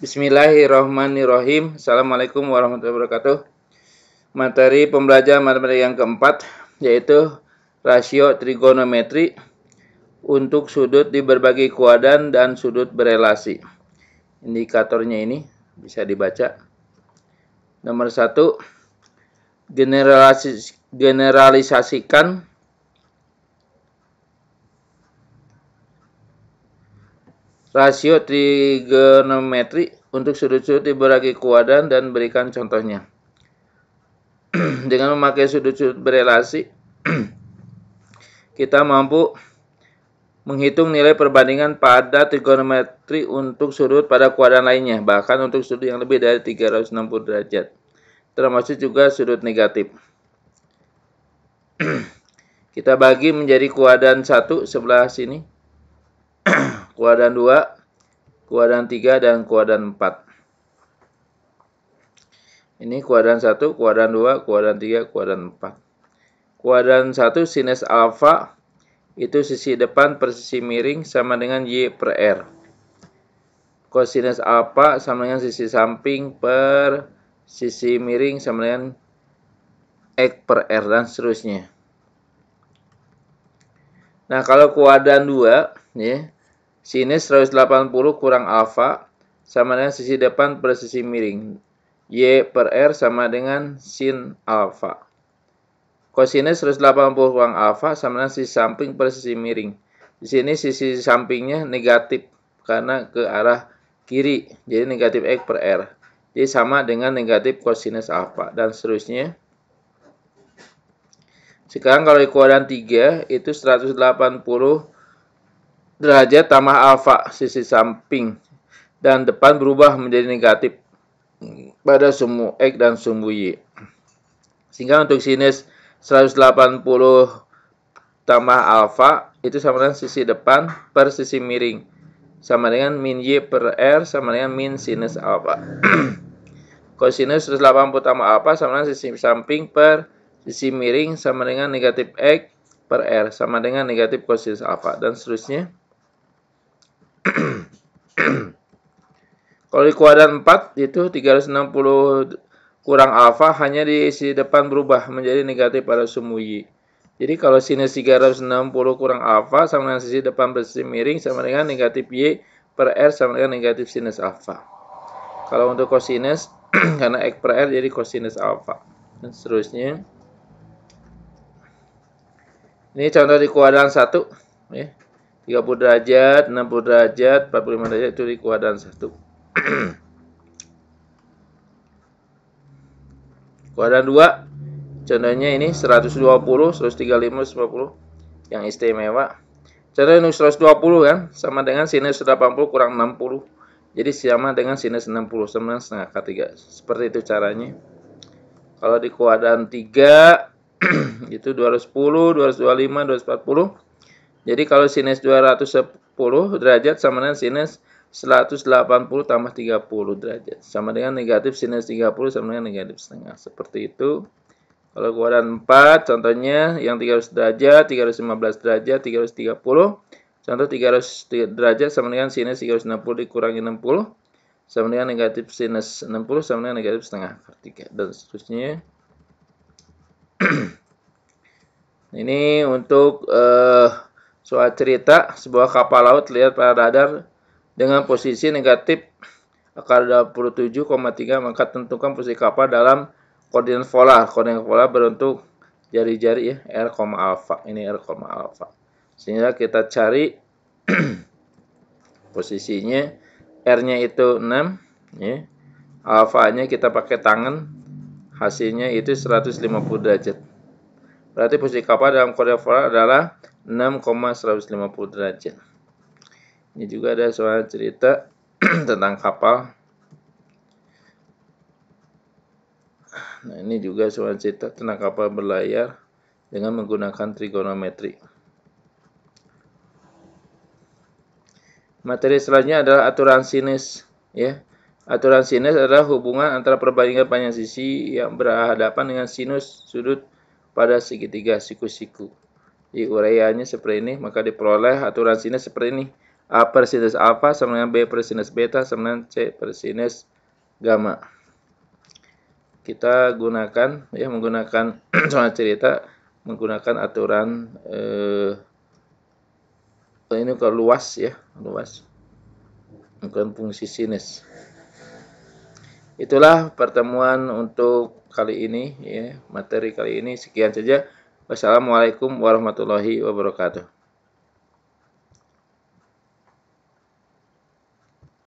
Bismillahirrahmanirrahim. Assalamualaikum warahmatullahi wabarakatuh. Materi pembelajaran matematika yang keempat yaitu rasio trigonometri untuk sudut di berbagai kuadran dan sudut berelasi. Indikatornya ini bisa dibaca. Nomor 1, generalisasikan rasio trigonometri untuk sudut-sudut di berbagai kuadran dan berikan contohnya. Dengan memakai sudut-sudut berelasi, kita mampu menghitung nilai perbandingan pada trigonometri untuk sudut pada kuadran lainnya, bahkan untuk sudut yang lebih dari 360 derajat, termasuk juga sudut negatif. Kita bagi menjadi kuadran 1 sebelah sini, kuadran 2, kuadran 3, dan kuadran 4. Ini kuadran 1, kuadran 2, kuadran 3, kuadran 4. Kuadran 1 sinus alfa itu sisi depan per sisi miring sama dengan Y per R. Kosinus alfa sama dengan sisi samping per sisi miring sama dengan X per R, dan seterusnya. Nah, kalau kuadran 2, ya, sinus 180 kurang alfa sama dengan sisi depan per sisi miring. Y per R sama dengan sin alfa. Kosinus 180 kurang alfa sama dengan sisi samping per sisi miring. Di sini sisi sampingnya negatif karena ke arah kiri, jadi negatif X per R. Jadi sama dengan negatif kosinus alfa, dan seterusnya. Sekarang kalau di kuadran 3 itu 180 derajat tambah alfa sisi samping dan depan berubah menjadi negatif pada sumbu X dan sumbu Y. Sehingga untuk sinus 180 tambah alfa itu sama dengan sisi depan per sisi miring, sama dengan min Y per R sama dengan min sinus alfa. Kosinus 180 tambah alfa sama dengan sisi samping per sisi miring sama dengan negatif X per R sama dengan negatif kosinus alfa, dan seterusnya. Kalau di kuadran 4 itu 360 kurang alfa hanya di sisi depan berubah menjadi negatif pada sumbu Y. Jadi kalau sinus 360 kurang alfa sama dengan sisi depan per sisi miring sama dengan negatif Y per R sama dengan negatif sinus alfa. Kalau untuk kosinus karena X per R jadi kosinus alfa, dan seterusnya. Ini contoh di kuadran 1, ya. 30 derajat, 60 derajat, 45 derajat itu di kuadran 1. Kuadran 2, contohnya ini 120, 135, 150 yang istimewa. Contohnya ini 120 kan, sama dengan sinus 180 kurang 60. Jadi sama dengan sinus 60, sama dengan setengah K3. Seperti itu caranya. Kalau di kuadran 3, itu 210, 225, 240. Jadi kalau sinus 210 derajat sama dengan sinus 180 tambah 30 derajat. Sama dengan negatif sinus 30 sama dengan negatif setengah. Seperti itu. Kalau kuadran 4, contohnya yang 300 derajat, 315 derajat, 330. Contoh 300 derajat sama dengan sinus 360 dikurangi 60. Sama dengan negatif sinus 60 sama dengan negatif setengah per 3. Dan seterusnya. Ini untuk soal cerita, sebuah kapal laut lihat pada radar dengan posisi negatif akar 27,3, maka tentukan posisi kapal dalam koordinat polar. Koordinat polar berbentuk jari-jari, ya, R, alfa. Ini R, alfa. Sehingga kita cari posisinya, R-nya itu 6, ya. Alfanya kita pakai tangan, hasilnya itu 150 derajat. Berarti posisi kapal dalam koordinat polar adalah 6,150 derajat. Ini juga ada soal cerita tentang kapal. Nah, ini juga soal cerita tentang kapal berlayar dengan menggunakan trigonometri. Materi selanjutnya adalah aturan sinus, ya. Aturan sinus adalah hubungan antara perbandingan panjang sisi yang berhadapan dengan sinus sudut pada segitiga siku-siku. Di uraiannya seperti ini, maka diperoleh aturan sinus seperti ini. A per sinus alfa sama dengan B per sinus beta sama dengan C per sinus gamma. Kita gunakan ya menggunakan soal cerita menggunakan aturan ini kalau luas ya, luas. Bukan fungsi sinus. Itulah pertemuan untuk kali ini ya, materi kali ini sekian saja. Wassalamualaikum warahmatullahi wabarakatuh.